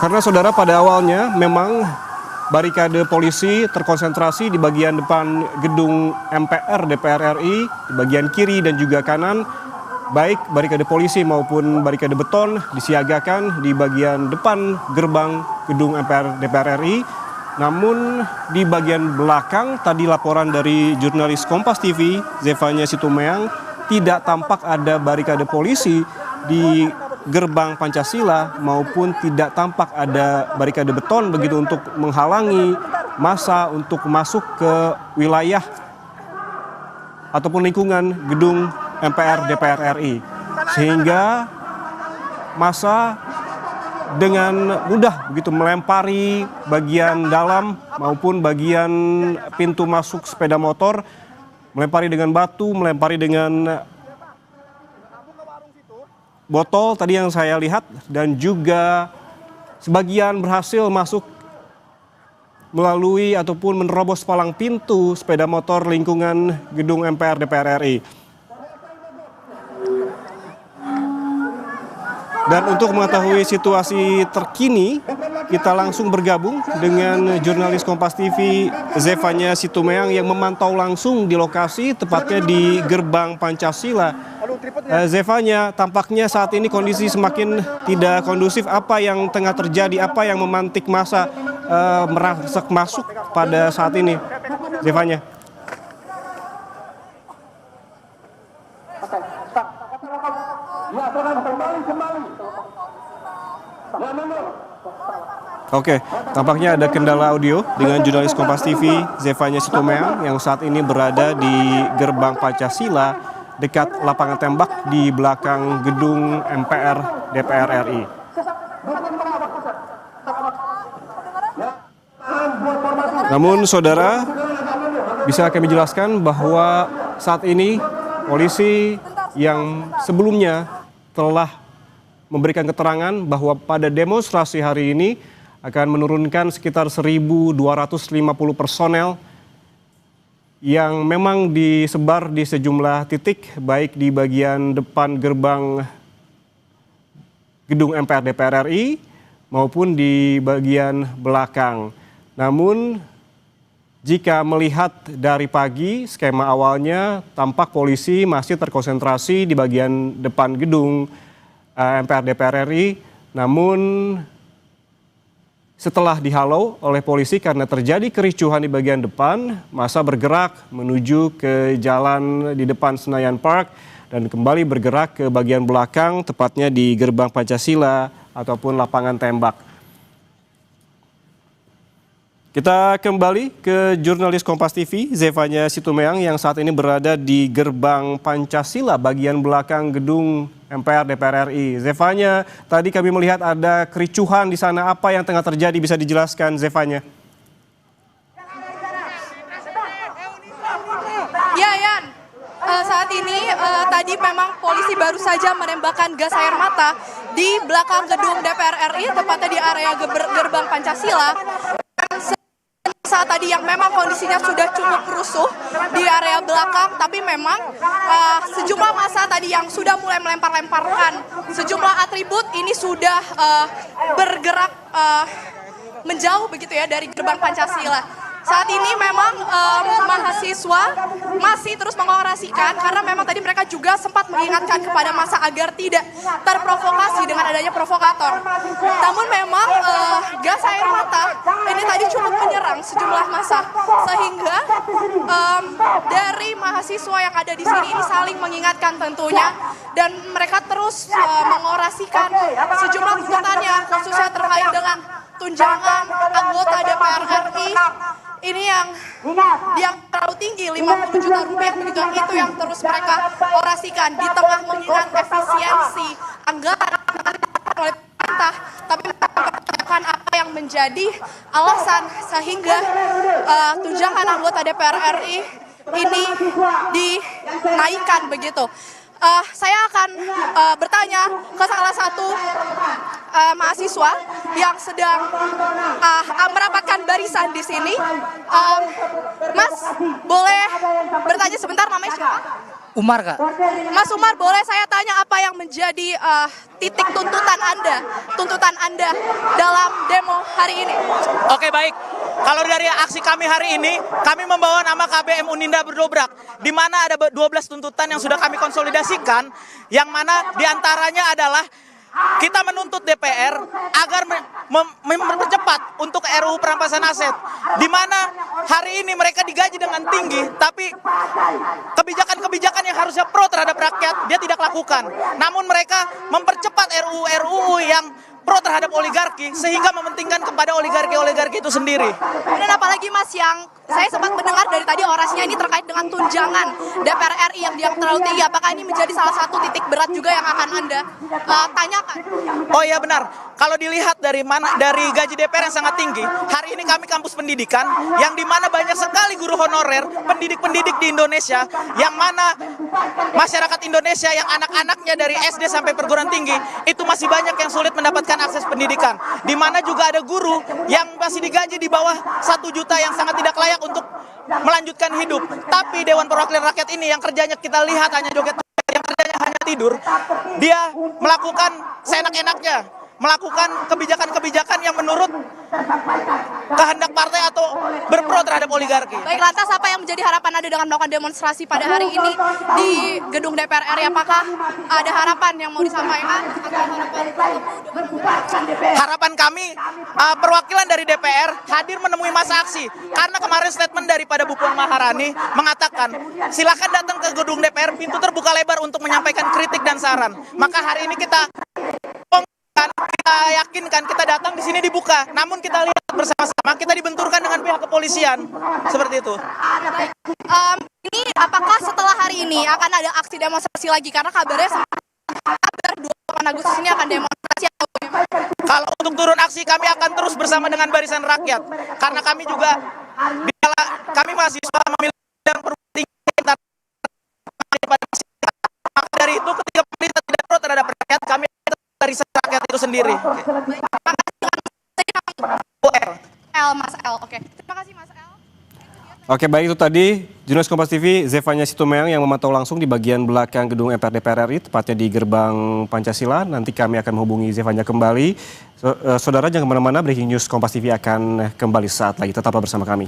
Karena saudara pada awalnya memang barikade polisi terkonsentrasi di bagian depan gedung MPR DPR RI, di bagian kiri dan juga kanan, baik barikade polisi maupun barikade beton disiagakan di bagian depan gerbang gedung MPR DPR RI. Namun di bagian belakang tadi laporan dari jurnalis Kompas TV, Zefanya Situmeang, tidak tampak ada barikade polisi di gerbang Pancasila maupun tidak tampak ada barikade beton begitu untuk menghalangi massa untuk masuk ke wilayah ataupun lingkungan gedung MPR DPR RI, sehingga massa dengan mudah begitu melempari bagian dalam maupun bagian pintu masuk sepeda motor, melempari dengan batu, melempari dengan botol tadi yang saya lihat, dan juga sebagian berhasil masuk melalui ataupun menerobos palang pintu sepeda motor lingkungan gedung MPR DPR RI. Dan untuk mengetahui situasi terkini, kita langsung bergabung dengan jurnalis Kompas TV Zefanya Situmeang yang memantau langsung di lokasi, tepatnya di gerbang Pancasila. Zefanya, tampaknya saat ini kondisi semakin tidak kondusif. Apa yang tengah terjadi, apa yang memantik massa merasak masuk pada saat ini, Zefanya? Oke, tampaknya ada kendala audio dengan jurnalis Kompas TV Zefanya Situmeang yang saat ini berada di gerbang Pancasila dekat lapangan tembak di belakang gedung MPR DPR RI. Namun saudara, bisa kami jelaskan bahwa saat ini polisi yang sebelumnya telah memberikan keterangan bahwa pada demonstrasi hari ini akan menurunkan sekitar 1.250 personel yang memang disebar di sejumlah titik, baik di bagian depan gerbang gedung MPR DPR RI maupun di bagian belakang. Namun jika melihat dari pagi, skema awalnya tampak polisi masih terkonsentrasi di bagian depan gedung MPR DPR RI, namun setelah dihalau oleh polisi karena terjadi kericuhan di bagian depan, massa bergerak menuju ke jalan di depan Senayan Park dan kembali bergerak ke bagian belakang, tepatnya di gerbang Pancasila ataupun lapangan tembak. Kita kembali ke jurnalis Kompas TV, Zefanya Situmeang yang saat ini berada di gerbang Pancasila bagian belakang gedung MPR DPR RI. Zefanya, tadi kami melihat ada kericuhan di sana. Apa yang tengah terjadi, bisa dijelaskan, Zefanya? Ya, Yan. Saat ini tadi memang polisi baru saja menembakkan gas air mata di belakang gedung DPR RI, tepatnya di area gerbang Pancasila. Saat tadi yang memang kondisinya sudah cukup rusuh di area belakang, tapi memang sejumlah massa tadi yang sudah mulai melempar-lemparkan sejumlah atribut ini sudah bergerak menjauh begitu ya dari gerbang Pancasila. Saat ini memang mahasiswa masih terus mengorasikan karena memang tadi mereka juga sempat mengingatkan kepada massa agar tidak terprovokasi dengan adanya provokator. Namun memang gas air mata ini tadi cukup menyerang sejumlah massa sehingga dari mahasiswa yang ada di sini ini saling mengingatkan tentunya, dan mereka terus mengorasikan sejumlah tuntutannya khususnya terkait dengan tunjangan anggota DPR RI ini yang terlalu tinggi, 50 juta rupiah begitu, itu yang terus mereka orasikan di tengah mengingat efisiensi anggaran oleh pemerintah, tapi mempertanyakan apa yang menjadi alasan sehingga tunjangan anggota DPR RI ini dinaikkan begitu. Saya akan bertanya ke salah satu mahasiswa yang sedang merapatkan barisan di sini. Mas, boleh bertanya sebentar, namanya siapa? Umar, Kak. Mas Umar, boleh saya tanya apa yang menjadi titik tuntutan Anda dalam demo hari ini? Oke, baik. Kalau dari aksi kami hari ini, kami membawa nama KBM Uninda berdobrak, di mana ada 12 tuntutan yang sudah kami konsolidasikan, yang mana diantaranya adalah kita menuntut DPR agar mempercepat untuk RUU perampasan aset, di mana hari ini mereka digaji dengan tinggi, tapi kebijakan-kebijakan yang harusnya pro terhadap rakyat dia tidak lakukan. Namun mereka mempercepat RUU yang pro terhadap oligarki sehingga mementingkan kepada oligarki itu sendiri. Dan apalagi Mas, yang saya sempat mendengar dari tadi orasinya ini terkait dengan tunjangan DPR RI yang terlalu tinggi. Apakah ini menjadi salah satu titik berat juga yang akan Anda tanyakan? Oh iya benar. Kalau dilihat dari gaji DPR yang sangat tinggi, hari ini kami kampus pendidikan yang dimana banyak sekali guru honorer, pendidik-pendidik di Indonesia, yang mana masyarakat Indonesia yang anak-anaknya dari SD sampai perguruan tinggi itu masih banyak yang sulit mendapatkan akses pendidikan. Di mana juga ada guru yang masih digaji di bawah 1 juta yang sangat tidak layak untuk melanjutkan hidup. Tapi Dewan Perwakilan Rakyat ini yang kerjanya kita lihat hanya joget, yang kerjanya hanya tidur, dia melakukan seenak-enaknya, melakukan kebijakan-kebijakan yang menurut kehendak partai atau berpro terhadap oligarki. Baik, lantas apa yang menjadi harapan Anda dengan melakukan demonstrasi pada hari ini di gedung DPR RI? Apakah ada harapan yang mau disampaikan? Harapan kami, perwakilan dari DPR hadir menemui masa aksi. Karena kemarin statement daripada Bu Puan Maharani mengatakan, silakan datang ke gedung DPR, pintu terbuka lebar untuk menyampaikan kritik dan saran. Maka hari ini kita yakinkan, kita datang di sini dibuka. Namun kita lihat bersama-sama, kita dibenturkan dengan pihak kepolisian. Seperti itu. Ini apakah setelah hari ini akan ada aksi demonstrasi lagi? Karena kabar 28 Agustus ini akan demonstrasi. Kalau untuk turun aksi, kami akan terus bersama dengan Barisan Rakyat. Karena kami juga, kami mahasiswa memiliki bidang perguruan tinggi. Maka dari itu, ketika pemerintah tidak pro terhadap rakyat, kami Barisan Rakyat itu sendiri. Mas El, oke. Terima kasih Mas El. Oke, baik, itu tadi jurnalis Kompas TV Zefanya Situmorang yang memantau langsung di bagian belakang gedung MPR DPR RI, tepatnya di gerbang Pancasila. Nanti kami akan menghubungi Zefanya kembali. Saudara jangan kemana-mana, breaking news Kompas TV akan kembali saat lagi. Tetaplah bersama kami.